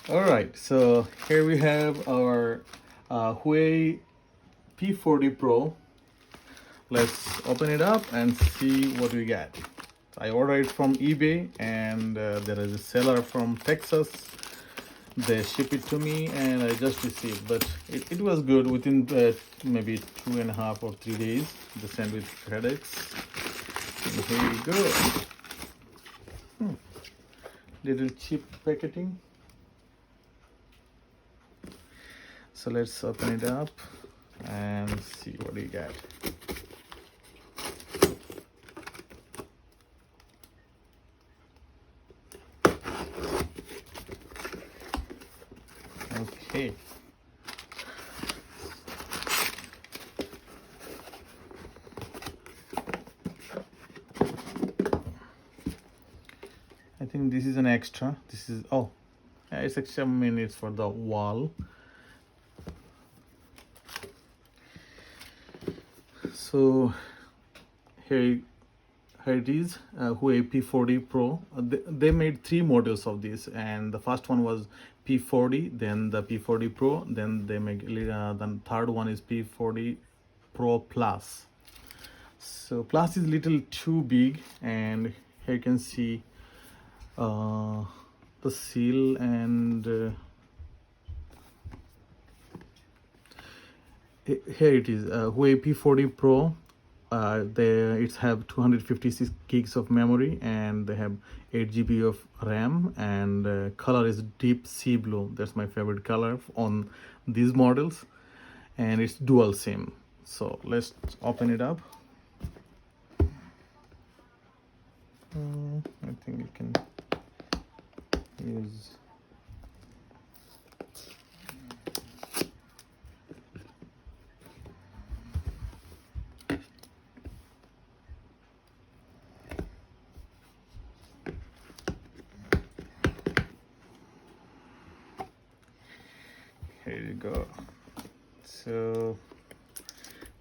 All right, so here we have our Huawei P40 Pro. Let's open it up and see what we get. I ordered it from eBay, and there is a seller from Texas. They ship it to me, and I just received. But it was good within maybe 2.5 or 3 days. They sent with FedEx. And here you go. Little cheap packaging. So let's open it up and see what we get. Okay. I think this is an extra. This is, oh, yeah, it's extra, I mean, it's for the wall. So here it is, Huawei P40 Pro. They made three models of this, and the first one was P40, then the P40 Pro, then they make the third one is P40 Pro Plus. So Plus is little too big, and here you can see the seal, and here it is, Huawei P40 Pro. It have 256 gigs of memory, and they have 8 GB of RAM, and color is deep sea blue. That's my favorite color on these models, and it's dual SIM. So let's open it up. I think you can use. Here you go. So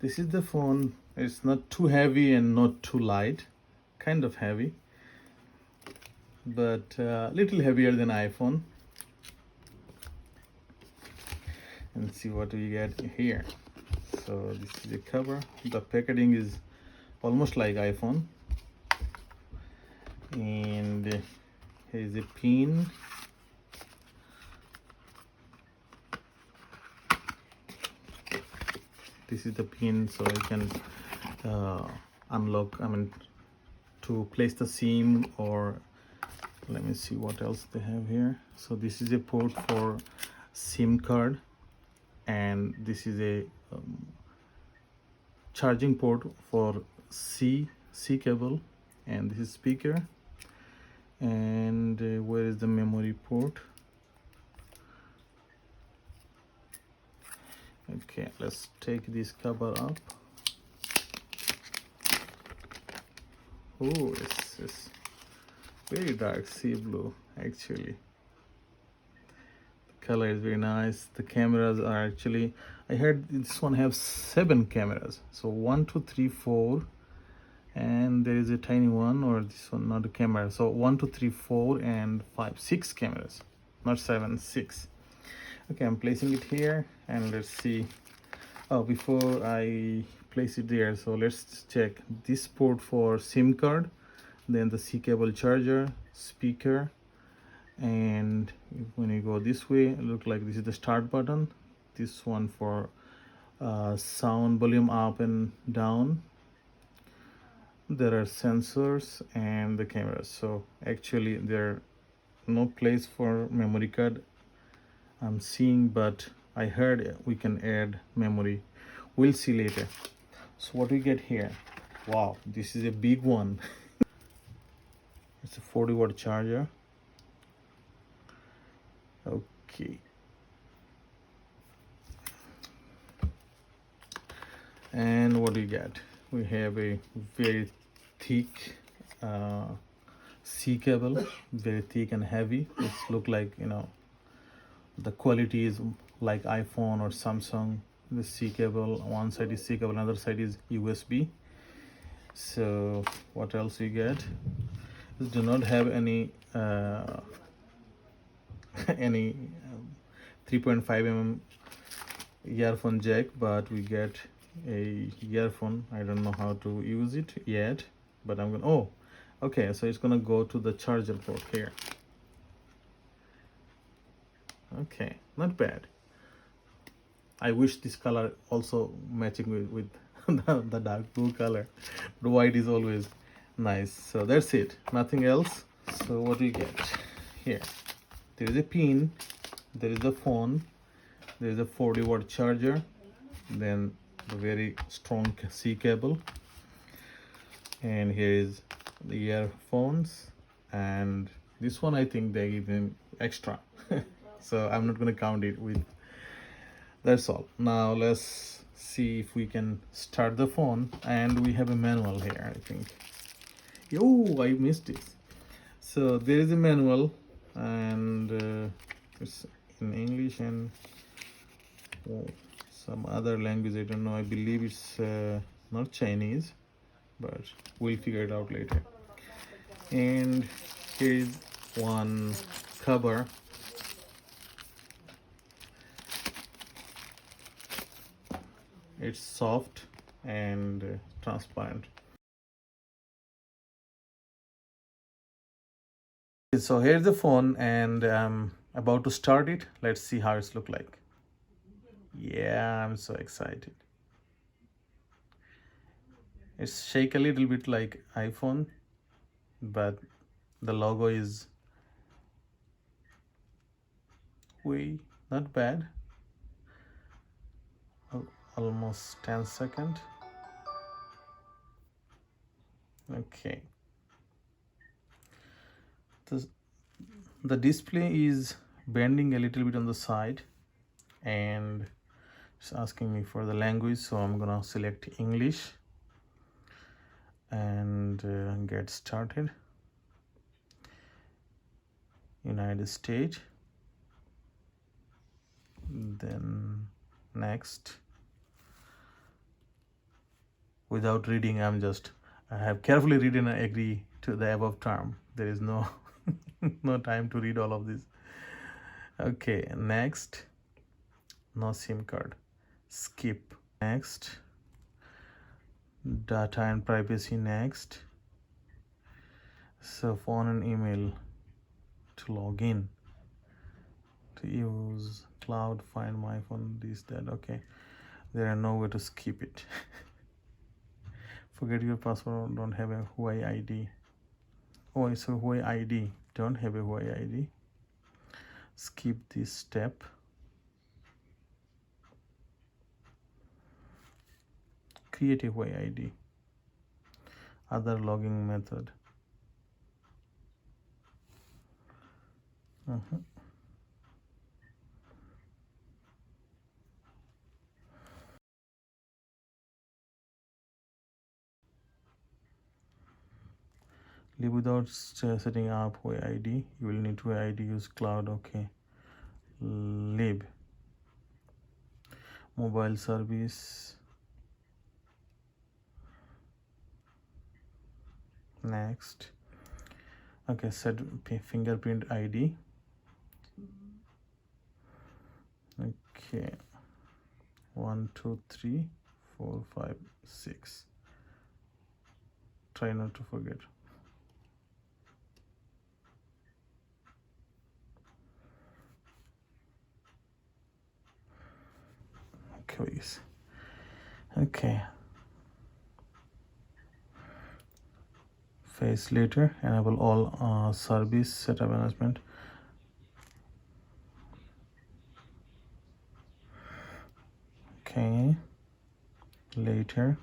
this is the phone. It's not too heavy and not too light, kind of heavy, but little heavier than iPhone. And see what we get here. So this is the cover. The packaging is almost like iPhone, and here is a pin. This is the pin, so you can unlock, I mean, to place the SIM, or let me see what else they have here. So this is a port for SIM card, and this is a charging port for C cable, and this is speaker, and where is the memory port? Okay, let's take this cover up. Oh, it's very dark sea blue actually. The color is very nice. The cameras are actually, I heard this one has 7 cameras. So 1, 2, 3, 4, and there is a tiny one, or this one not a camera. So 1, 2, 3, 4, and 5, 6 cameras, not 7, 6. Okay, I'm placing it here, and let's see. Oh, before I place it there, so let's check this port for SIM card, then the C cable charger, speaker, and when you go this way, it look like this is the start button. This one for sound volume up and down. There are sensors and the cameras. So actually there no place for memory card I'm seeing, but I heard we can add memory. We'll see later. So what we get here? Wow, this is a big one. It's a 40-watt charger. Okay. And what do we get? We have a very thick C cable, very thick and heavy. It's look like, you know, the quality is like iPhone or Samsung. The C cable, one side is C cable, another side is USB. So what else you get? This do not have any any 3.5 mm earphone jack, but we get a earphone. I don't know how to use it yet, but I'm gonna, oh, okay, so it's gonna go to the charger port here. Okay, not bad. I wish this color also matching with the dark blue color, but white is always nice. So that's it, nothing else. So what do you get here? There is a pin, there is the phone, there is a 40-watt charger, then the very strong C cable, and here is the earphones, and this one I think they give him extra. So I'm not going to count it with. That's all. Now let's see if we can start the phone, and we have a manual here, I think. Oh, I missed it. So there is a manual, and it's in English and some other language, I don't know. I believe it's not Chinese, but we'll figure it out later. And here's one cover. It's soft and transparent. So here's the phone, and I'm about to start it. Let's see how it's look like. Yeah, I'm so excited. It's shake a little bit like iPhone, but the logo is way not bad. Almost 10 seconds. Okay. The display is bending a little bit on the side, and it's asking me for the language, so I'm gonna select English and get started. United States, then next. Without reading, I have carefully read and agree to the above term. There is no no time to read all of this. Okay, next. No SIM card. Skip. Next. Data and privacy. Next. So phone and email to log in. To use cloud, find my phone, this, that. Okay, there are no way to skip it. Forget your password, don't have a Huawei ID. Oh, it's a Huawei ID, don't have a Huawei ID. Skip this step. Create a Huawei ID. Other logging method. Live without setting up Huawei ID. You will need Huawei ID, use cloud. Okay. Live. Mobile service. Next. Okay, set fingerprint ID. Okay, 1 2 3 4 5 6. Try not to forget. Quiz. Okay. Face later. Enable all service setup management. Okay. Later.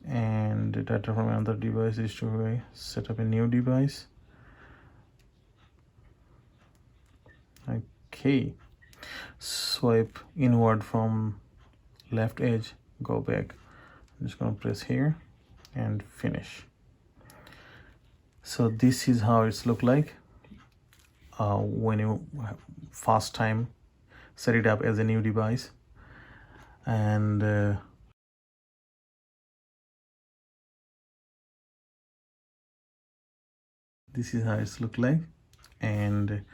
And the data from another device is to set up a new device. Okay. Swipe inward from left edge, go back. I'm just gonna press here and finish. So this is how it's look like when you first time set it up as a new device. And This is how it's look like. And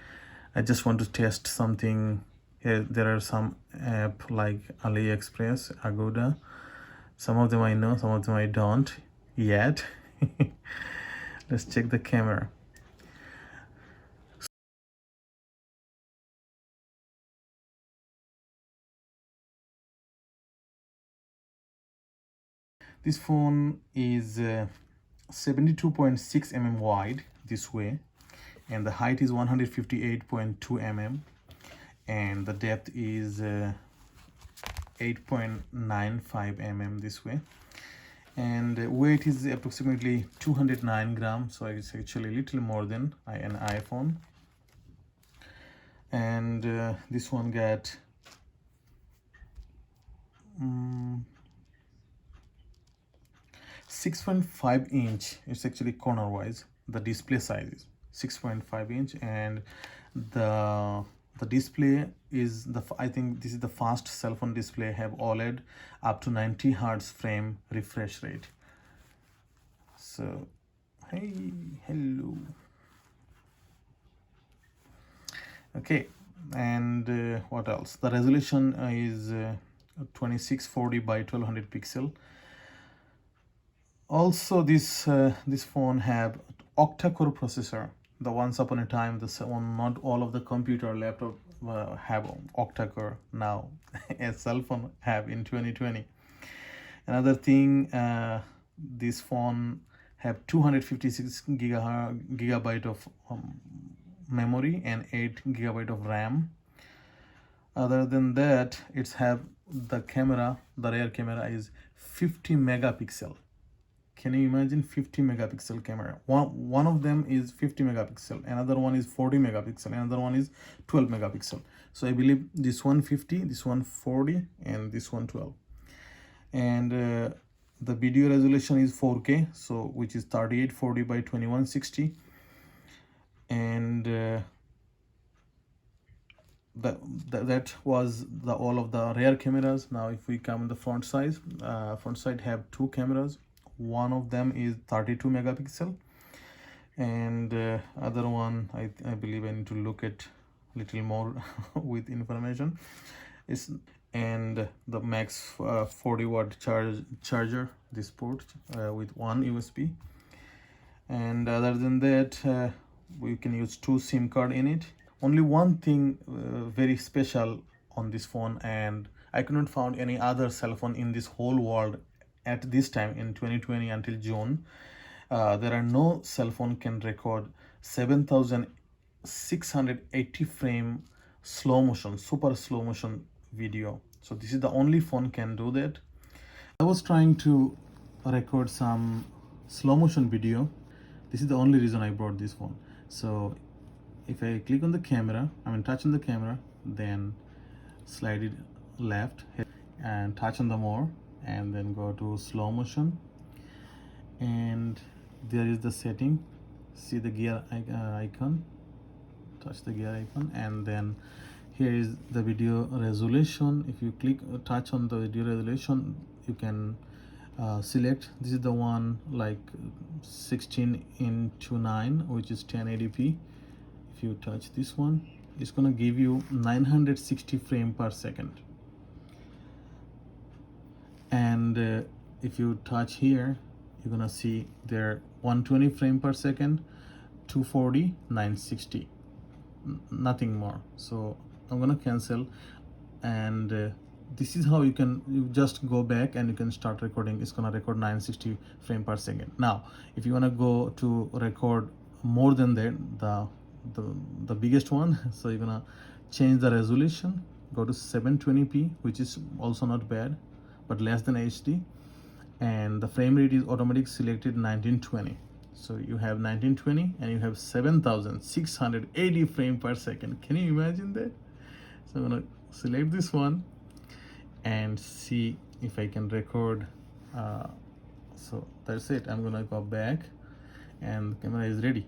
I just want to test something here. There are some app like AliExpress, Agoda. Some of them I know, some of them I don't yet. Let's check the camera. This phone is 72.6 mm wide this way, and the height is 158.2 mm, and the depth is 8.95 mm this way, and weight is approximately 209 grams, so it's actually a little more than an iPhone. And this one got 6.5 inch. It's actually corner wise, the display size is 6.5 inch, and the display is I think this is the fast cell phone display, have OLED up to 90 hertz frame refresh rate. So hey, hello. Okay, and what else? The resolution is 2640 by 1200 pixel. Also, this phone have octa-core processor. The once upon a time, not all of the computer laptop have octa-core. Now a cell phone have in 2020. Another thing, this phone have 256 gigabyte of memory and 8 gigabyte of RAM. Other than that, it's have the camera, the rear camera is 50 megapixel. Can you imagine 50 megapixel camera? One of them is 50 megapixel, another one is 40 megapixel, another one is 12 megapixel. So I believe this one 50, this one 40, and this one 12. And the video resolution is 4K, so which is 3840 by 2160. And that was all of the rear cameras. Now if we come in the front side have two cameras. One of them is 32 megapixel, and other one I believe I need to look at little more with information. And the max 40 watt charger, this port with one USB. And other than that, we can use two SIM card in it. Only one thing very special on this phone, and I couldn't find any other cell phone in this whole world at this time in 2020 until June. There are no cell phone can record 7680 frame slow motion, super slow motion video. So this is the only phone can do that. I was trying to record some slow motion video. This is the only reason I brought this phone. So if I click on the camera, touch on the camera, then slide it left and touch on the more, and then go to slow motion, and there is the setting. See the gear icon, touch the gear icon, and then here is the video resolution. If you touch on the video resolution, you can select. This is the one like 16:9, which is 1080p. If you touch this one, it's gonna give you 960 frame per second. And if you touch here, you're gonna see there 120 frame per second, 240, 960, nothing more. So I'm gonna cancel, and this is how you just go back and you can start recording. It's gonna record 960 frame per second. Now if you wanna go to record more than that, the biggest one, so you're gonna change the resolution, go to 720p, which is also not bad but less than HD, and the frame rate is automatic selected 1920. So you have 1920 and you have 7680 frame per second. Can you imagine that? So I'm gonna select this one and see if I can record. So that's it. I'm gonna go back and the camera is ready.